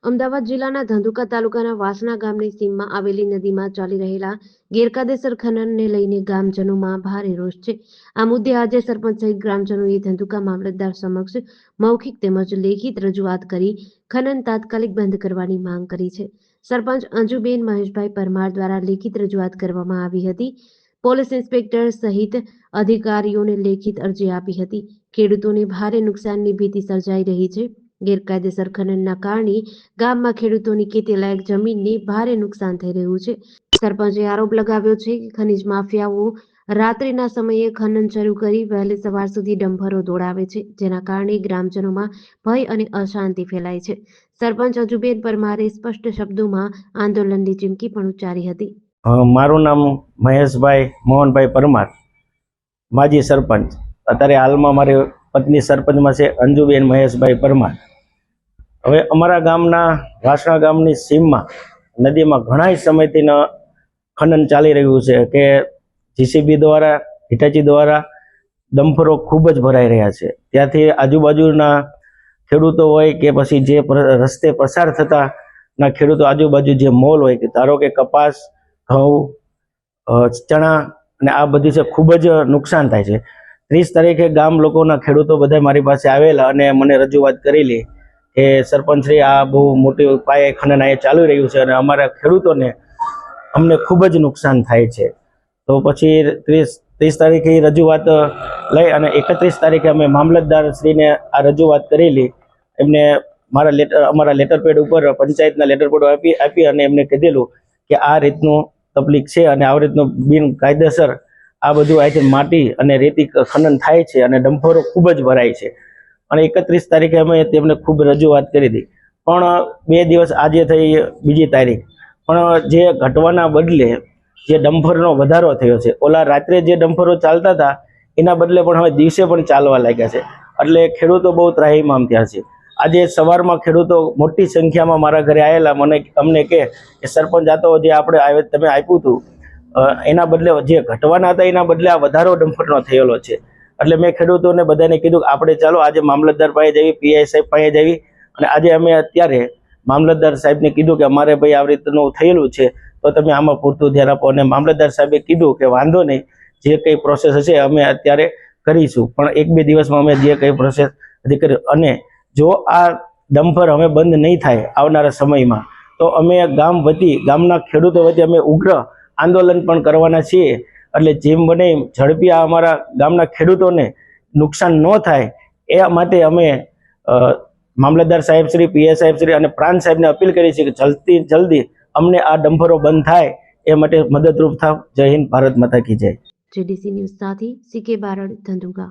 અમદાવાદ જિલ્લાના ધંધુકા તાલુકાના વાસણા ગામની સીમમાં આવેલી નદીમાં ચાલી રહેલા ગેરકાયદેસર ખનનને લઈને ગ્રામજનોમાં ભારે રોષ છે. આ મુદ્દે આજે સરપંચ સહિત ગ્રામજનોએ ધંધુકા મામલતદાર સમક્ષ મૌખિક તેમજ લેખિત રજૂઆત કરી ખનન તાત્કાલિક બંધ કરવાની માંગ કરી છે. સરપંચ અંજુબેન મહેશભાઈ પરમાર દ્વારા લેખિત રજૂઆત કરવામાં આવી હતી. પોલીસ ઇન્સ્પેક્ટર સહિત અધિકારીઓને લેખિત અરજી આપી હતી. ખેડૂતોને ભારે નુકસાનની ભીતિ સર્જાઈ રહી છે. ગેરકાયદેસર ખનનના કારણે ગામમાં ખેડૂતોની ખેતીલાયક જમીનને ભારે નુકસાન થઈ રહ્યું છે. સરપંચે આરોપ લગાવ્યો છે કે ખનીજ માફિયાઓ રાત્રિના સમયે ખનન શરૂ કરી વહેલી સવાર સુધી ડમ્પરો દોડાવે છે, જેના કારણે ગ્રામજનોમાં ભય અને અશાંતિ ફેલાય છે. સરપંચ અંજુબેન પરમારે સ્પષ્ટ શબ્દોમાં આંદોલનની ચીમકી પણ ઉચ્ચારી હતી. મારું નામ મહેશભાઈ મોહનભાઈ પરમાર, માજી સરપંચ. અત્યારે હાલમાં મારી પત્ની સરપંચમાં છે અંજુબેન મહેશભાઈ પરમાર. હવે અમારા ગામના વાસણા ગામની સીમમાં નદીમાં ઘણા સમયથી ખનન ચાલી રહ્યું છે કે જીસીબી દ્વારા, હિટાચી દ્વારા ડમ્પરો ખૂબ જ ભરાઈ રહ્યા છે. ત્યાંથી આજુબાજુના ખેડૂતો હોય કે પછી જે રસ્તે પસાર થતાના ખેડૂતો, આજુબાજુ જે મોલ હોય કે ધારો કે કપાસ, ઘઉં, ચણા અને આ બધી છે, ખૂબ જ નુકસાન થાય છે. 30 તારીખે ગામ લોકોના ખેડૂતો બધા મારી પાસે આવેલા અને મને રજૂઆત કરેલી કે સરપંચ શ્રી, આ બહુ મોટી પાયે ખનન અહીંયા ચાલી રહ્યું છે અને અમારા ખેડૂતોને અમને ખૂબ જ નુકસાન થાય છે. તો પછી 30 તારીખે રજૂઆત લઈ અને 31 તારીખે અમે મામલતદાર શ્રીને આ રજૂઆત કરેલી. એમને અમારા લેટરપેડ ઉપર પંચાયતના લેટરપેડ આપી અને એમને કીધેલું કે આ રીતનું તકલીફ છે અને આ રીતનું બિનકાયદેસર આ બધું અહીંથી માટી અને રેતી ખનન થાય છે અને ડમ્પરો ખૂબ જ ભરાય છે. અને 31 તારીખે અમે તેમને ખૂબ રજૂઆત કરી હતી, પણ 2 દિવસ આજે થઈ બીજી તારીખ, પણ જે ઘટવાના બદલે જે ડમ્પરનો વધારો થયો છે. ઓલા રાત્રે જે ડમ્પરો ચાલતા હતા એના બદલે પણ હવે દિવસે પણ ચાલવા લાગ્યા છે. એટલે ખેડૂતો બહુ ત્રાહિમામ થયા છે. આજે સવારમાં ખેડૂતો મોટી સંખ્યામાં મારા ઘરે આવેલા, અમને કે સરપંચ, આ તો જે આપણે તમે આપ્યું હતું એના બદલે જે ઘટવાના હતા એના બદલે આ વધારો ડમ્પરનો થયેલો છે. એટલે મેં ખેડૂતોને બધાને કીધું કે આપણે ચાલો આજે મામલતદાર પાસે જઈએ, પીઆઈ સાહેબ પાસે જઈએ. અને આજે અમે અત્યારે મામલતદાર સાહેબને કીધું કે અમારે ભાઈ આવી રીતનું થયેલું છે, તો તમે આમાં પૂરતું ધ્યાન આપો. અને મામલતદાર સાહેબે કીધું કે વાંધો નહીં, જે કંઈ પ્રોસેસ હશે અમે અત્યારે કરીશું, પણ 1-2 દિવસમાં અમે જે કંઈ પ્રોસેસ હજી કરી. અને જો આ ડમ્પર હવે બંધ નહીં થાય આવનારા સમયમાં, તો અમે ગામ વતી, ગામના ખેડૂતો વતી અમે ઉગ્ર આંદોલન પણ કરવાના છીએ. એટલે જેમ બને ઝડપી આ અમારા ગામના ખેડૂતોને નુકસાન ન થાય એ માટે અમે મામલતદાર સાહેબ શ્રી, પીએ સાહેબ શ્રી અને પ્રાંત સાહેબને અપીલ કરી છે કે જલ્દી અમને આ ડમ્પરો બંધ થાય એ માટે મદદરૂપ થાવ. જય હિન્દ, ભારત માતા કી જય. જેડીસી ન્યૂઝ સાથે સીકે બારડ, ધંધુકા.